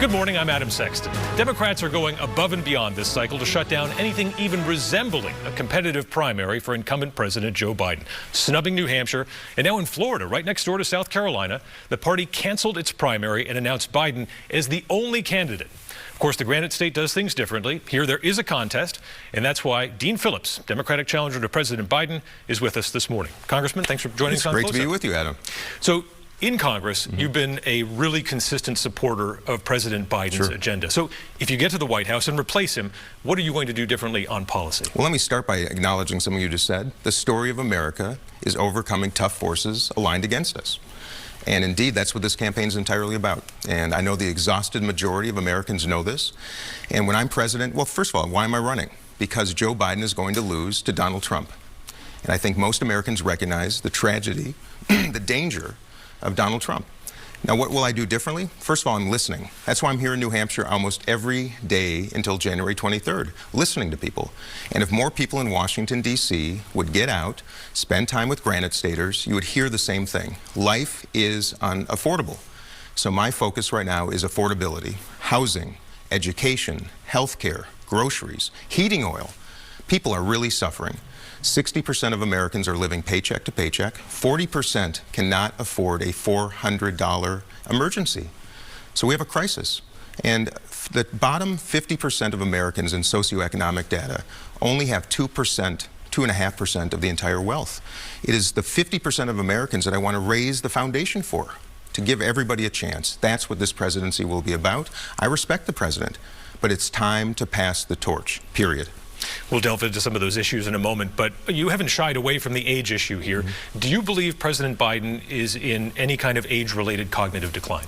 Good morning, I'm Adam Sexton. Democrats are going above and beyond this cycle to shut down anything even resembling a competitive primary for incumbent President Joe Biden. Snubbing New Hampshire, and now in Florida, right next door to South Carolina, the party canceled its primary and announced Biden as the only candidate. Of course, the Granite State does things differently. Here there is a contest, and that's why Dean Phillips, Democratic challenger to President Biden, is with us this morning. Congressman, thanks for joining us on It's great to be with you, Adam. So, in Congress, you've been a really consistent supporter of President Biden's agenda. So if you get to the White House and replace him, what are you going to do differently on policy? Well, let me start by acknowledging something you just said. The story of America is overcoming tough forces aligned against us. And indeed, that's what this campaign is entirely about. And I know the exhausted majority of Americans know this. And when I'm president, well, first of all, why am I running? Because Joe Biden is going to lose to Donald Trump. And I think most Americans recognize the tragedy, the danger of Donald Trump. Now, what will I do differently? First of all, I'm listening. That's why I'm here in New Hampshire almost every day until January 23rd, listening to people. And if more people in Washington, D.C. would get out, spend time with Granite Staters, you would hear the same thing. Life is unaffordable. So my focus right now is affordability, housing, education, healthcare, groceries, heating oil. People are really suffering. 60% of Americans are living paycheck to paycheck. 40% cannot afford a $400 emergency. So we have a crisis. And the bottom 50% of Americans in socioeconomic data only have 2.5% of the entire wealth. It is the 50% of Americans that I want to raise the foundation for, to give everybody a chance. That's what this presidency will be about. I respect the president, but it's time to pass the torch, period. We'll delve into some of those issues in a moment, but you haven't shied away from the age issue here. Do you believe President Biden is in any kind of age-related cognitive decline?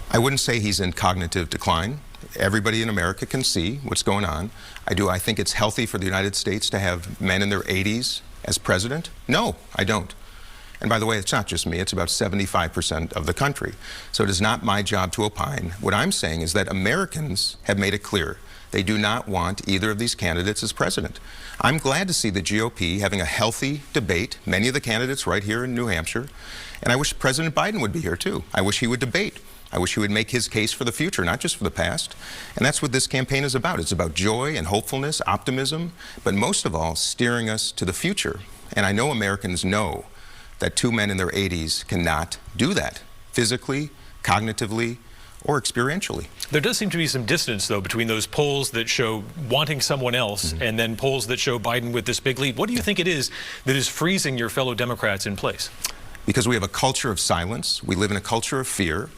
I wouldn't say he's in cognitive decline. Everybody in America can see what's going on. I think it's healthy for the United States to have men in their 80s as president. No, I don't. And by the way, it's not just me, it's about 75% of the country. So it is not my job to opine. What I'm saying is that Americans have made it clear they do not want either of these candidates as president. I'm glad to see the GOP having a healthy debate, many of the candidates right here in New Hampshire, and I wish President Biden would be here too. I wish he would debate. I wish he would make his case for the future, not just for the past. And that's what this campaign is about. It's about joy and hopefulness, optimism, but most of all, steering us to the future. And I know Americans know that two men in their 80s cannot do that, physically, cognitively, or experientially. There does seem to be some distance, though, between those polls that show wanting someone else and then polls that show Biden with this big lead. What do you think it is that is freezing your fellow Democrats in place? Because we have a culture of silence. We live in a culture of fear.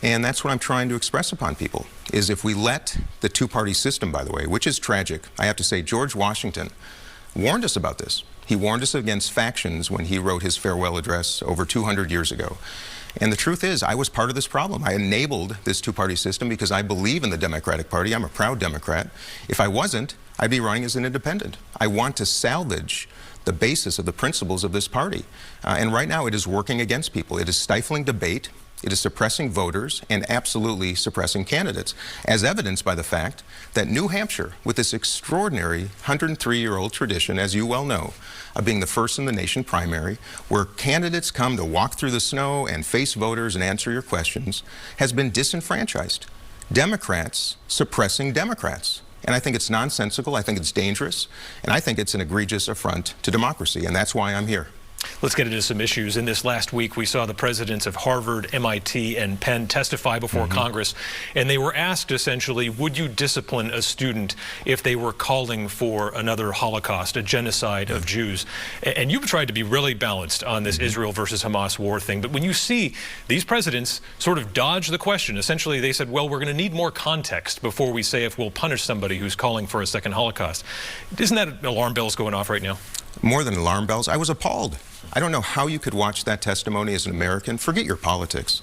And that's what I'm trying to express upon people, is if we let the two-party system, by the way, which is tragic, I have to say George Washington warned us about this. He warned us against factions when he wrote his farewell address over 200 years ago. And the truth is, I was part of this problem. I enabled this two-party system because I believe in the Democratic Party. I'm a proud Democrat. If I wasn't, I'd be running as an independent. I want to salvage the basis of the principles of this party. And right now it is working against people. It is stifling debate. It is suppressing voters and absolutely suppressing candidates, as evidenced by the fact that New Hampshire, with this extraordinary 103-year-old tradition, as you well know, of being the first in the nation primary, where candidates come to walk through the snow and face voters and answer your questions, has been disenfranchised. Democrats suppressing Democrats. And I think it's nonsensical, I think it's dangerous, and I think it's an egregious affront to democracy, and that's why I'm here. Let's get into some issues. In this last week, we saw the presidents of Harvard, MIT, and Penn testify before Congress, and they were asked, essentially, would you discipline a student if they were calling for another Holocaust, a genocide of Jews? And you've tried to be really balanced on this Israel versus Hamas war thing, but when you see these presidents sort of dodge the question, essentially they said, well, we're going to need more context before we say if we'll punish somebody who's calling for a second Holocaust. Isn't that alarm bells going off right now? More than alarm bells, I was appalled. I don't know how you could watch that testimony as an American, forget your politics,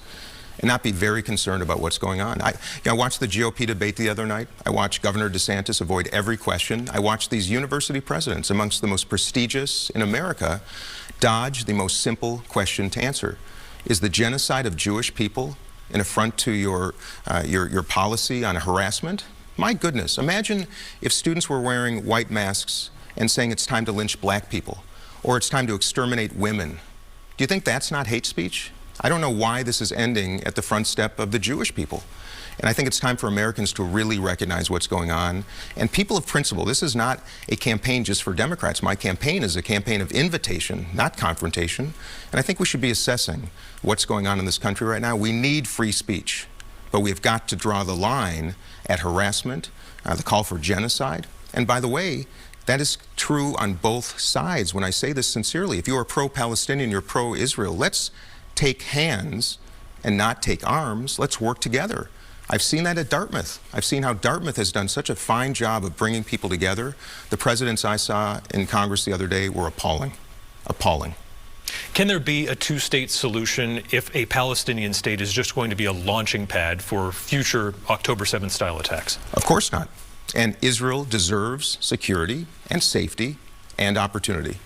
and not be very concerned about what's going on. I watched the GOP debate the other night. I watched Governor DeSantis avoid every question. I watched these university presidents, amongst the most prestigious in America, dodge the most simple question to answer. Is the genocide of Jewish people an affront to your policy on harassment? My goodness, imagine if students were wearing white masks and saying it's time to lynch black people, or it's time to exterminate women. Do you think that's not hate speech? I don't know why this is ending at the front step of the Jewish people. And I think it's time for Americans to really recognize what's going on. And people of principle, this is not a campaign just for Democrats. My campaign is a campaign of invitation, not confrontation. And I think we should be assessing what's going on in this country right now. We need free speech, but we've got to draw the line at harassment, the call for genocide. And by the way, that is true on both sides. When I say this sincerely, if you are pro-Palestinian, you're pro-Israel, let's take hands and not take arms. Let's work together. I've seen that at Dartmouth. I've seen how Dartmouth has done such a fine job of bringing people together. The presidents I saw in Congress the other day were appalling. Appalling. Can there be a two-state solution if a Palestinian state is just going to be a launching pad for future October 7th style attacks? Of course not. And Israel deserves security and safety and opportunity.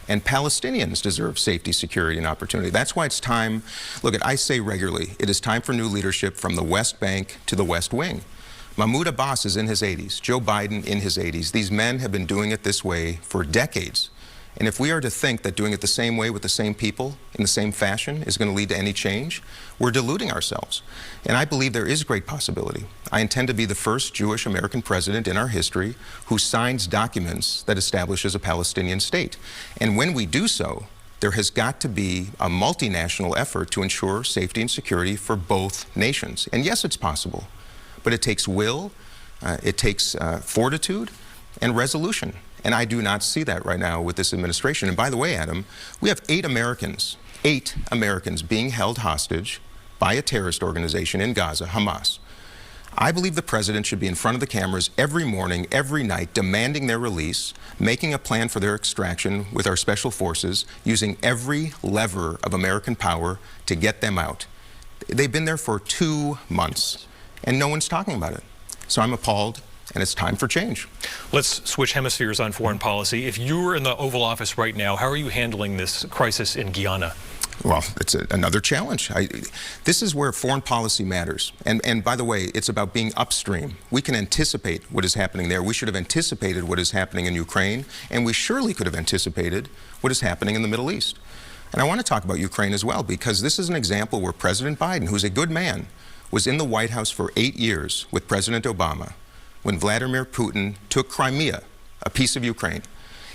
And Palestinians deserve safety, security, and opportunity. That's why it's time, look, I say regularly, it is time for new leadership from the West Bank to the West Wing. Mahmoud Abbas is in his 80s, Joe Biden in his 80s. These men have been doing it this way for decades. And if we are to think that doing it the same way with the same people in the same fashion is going to lead to any change, we're deluding ourselves. And I believe there is great possibility. I intend to be the first Jewish American president in our history who signs documents that establishes a Palestinian state. And when we do so, there has got to be a multinational effort to ensure safety and security for both nations. And yes, it's possible, but it takes will, it takes fortitude and resolution. And I do not see that right now with this administration. And by the way, Adam, we have 8 Americans being held hostage by a terrorist organization in Gaza, Hamas. I believe the president should be in front of the cameras every morning, every night, demanding their release, making a plan for their extraction with our special forces, using every lever of American power to get them out. They've been there for 2 months, and no one's talking about it. So I'm appalled. And it's time for change. Let's switch hemispheres on foreign policy. If you were in the Oval Office right now, how are you handling this crisis in Guyana? Well, it's another challenge. This is where foreign policy matters. And by the way, it's about being upstream. We can anticipate what is happening there. We should have anticipated what is happening in Ukraine, and we surely could have anticipated what is happening in the Middle East. And I want to talk about Ukraine as well, because this is an example where President Biden, who's a good man, was in the White House for 8 years with President Obama when Vladimir Putin took Crimea, a piece of Ukraine.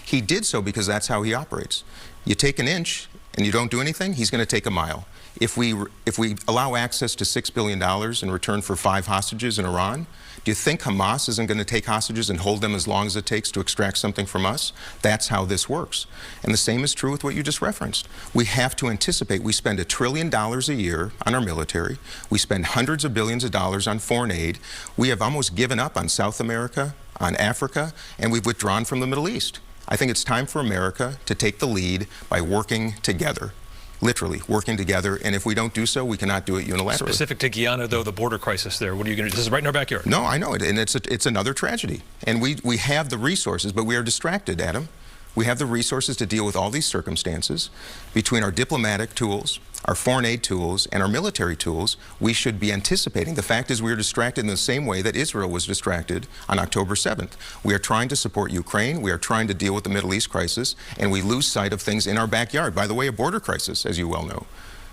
He did so because that's how he operates. You take an inch and you don't do anything, he's going to take a mile. If we allow access to $6 billion in return for 5 hostages in Iran, do you think Hamas isn't going to take hostages and hold them as long as it takes to extract something from us? That's how this works. And the same is true with what you just referenced. We have to anticipate. We spend $1 trillion a year on our military. We spend hundreds of billions of dollars on foreign aid. We have almost given up on South America, on Africa, and we've withdrawn from the Middle East. I think it's time for America to take the lead by working together. Literally working together, and if we don't do so, we cannot do it unilaterally. Specific to Guyana, though, the border crisis there, what are you going to do? This is right in our backyard. No, I know it, and it's another tragedy. And we have the resources, but we are distracted, Adam. We have the resources to deal with all these circumstances. Between our diplomatic tools, our foreign aid tools, and our military tools, we should be anticipating. The fact is we are distracted in the same way that Israel was distracted on October 7th. We are trying to support Ukraine, we are trying to deal with the Middle East crisis, and we lose sight of things in our backyard. By the way, a border crisis, as you well know,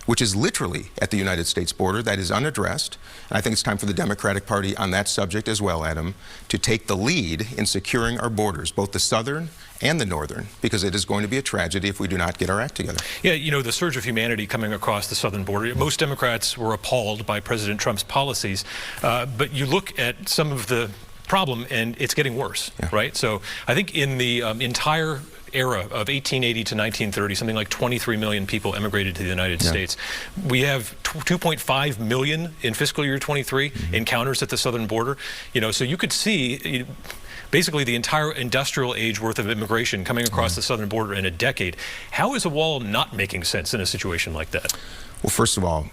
which is literally at the United States border, that is unaddressed. And I think it's time for the Democratic Party on that subject as well, Adam, to take the lead in securing our borders, both the southern and the northern, because it is going to be a tragedy if we do not get our act together. Yeah, you know, the surge of humanity coming across the southern border, most Democrats were appalled by President Trump's policies, but you look at some of the problem and it's getting worse, right? So I think in the entire era of 1880 to 1930, something like 23 million people emigrated to the United States. We have 2.5 million in fiscal year 23 encounters at the southern border. You know, so you could see basically the entire industrial age worth of immigration coming across the southern border in a decade. How is a wall not making sense in a situation like that? Well, first of all,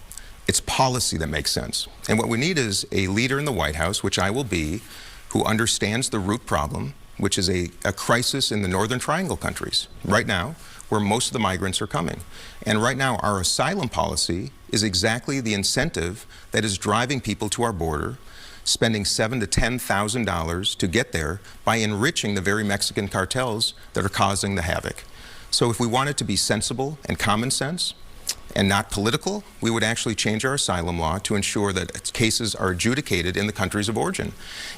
it's policy that makes sense. And what we need is a leader in the White House, which I will be, who understands the root problem, which is a crisis in the Northern Triangle countries right now, where most of the migrants are coming. And right now, our asylum policy is exactly the incentive that is driving people to our border, spending $7,000 to $10,000 to get there by enriching the very Mexican cartels that are causing the havoc. So if we want it to be sensible and common sense, and not political, we would actually change our asylum law to ensure that cases are adjudicated in the countries of origin.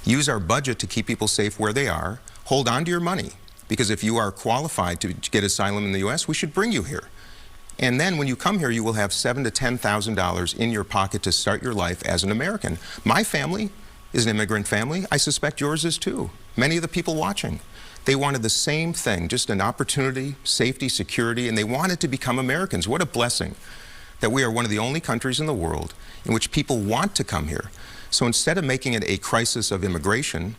Use our budget to keep people safe where they are. Hold on to your money, because if you are qualified to get asylum in the U.S., we should bring you here. And then when you come here, you will have $7,000 to $10,000 in your pocket to start your life as an American. My family is an immigrant family. I suspect yours is too. Many of the people watching. They wanted the same thing, just an opportunity, safety, security, and they wanted to become Americans. What a blessing that we are one of the only countries in the world in which people want to come here. So instead of making it a crisis of immigration,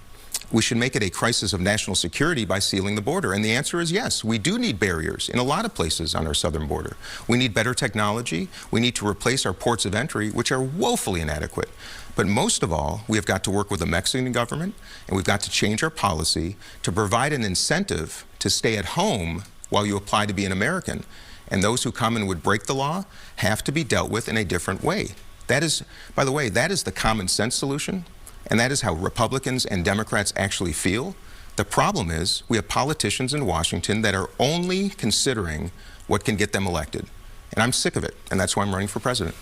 we should make it a crisis of national security by sealing the border. And the answer is yes, we do need barriers in a lot of places on our southern border. We need better technology. We need to replace our ports of entry, which are woefully inadequate. But most of all, we have got to work with the Mexican government, and we've got to change our policy to provide an incentive to stay at home while you apply to be an American. And those who come and would break the law have to be dealt with in a different way. That is, by the way, that is the common sense solution, and that is how Republicans and Democrats actually feel. The problem is we have politicians in Washington that are only considering what can get them elected. And I'm sick of it, and that's why I'm running for president.